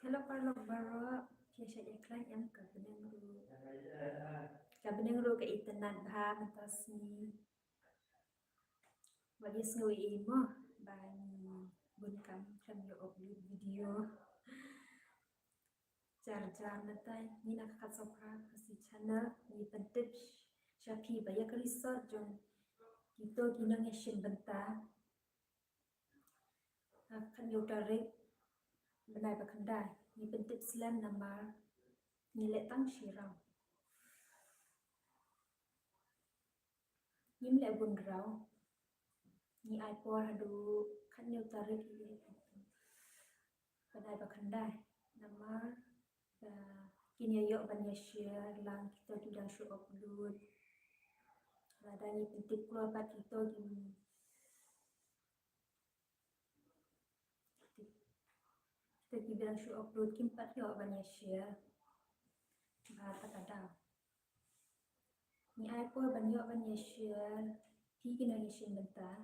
Hello Carlo Baro, Kiesha Iklan yang Kabeneng Ru ke internet bah mentasni Wadi sengui imo Bani bunkam kan yo upload video Jar-jar natai ni nak kat sopra kasi channel ni pentip Shapi baya ke resort jong Kita ginang ngeshin bentar Kan yo tarik Benai bakandai ni pentip slam nama Nilai tang shirau Ni mlek bun rau Ni iPod hadu kan yo tarik ini Benai bakandai Nama Kini ayok banyak share lang kita sudah show upload Ada ni penting keluar bat kita gini Kita bilang show upload kimpat yo banyak share Bahasa kadang Ni iPod banyak share Pi kena ngishin bentar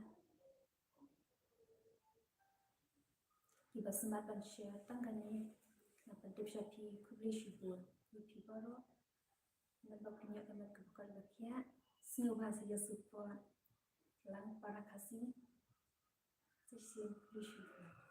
Kiba semat ban share tangkan ni Napa dip Shapi kubli shibun Yupi baru Napa punya kamar kebukal bakia Semua bahasa ya support Lang para kasih Sisi kubli shibun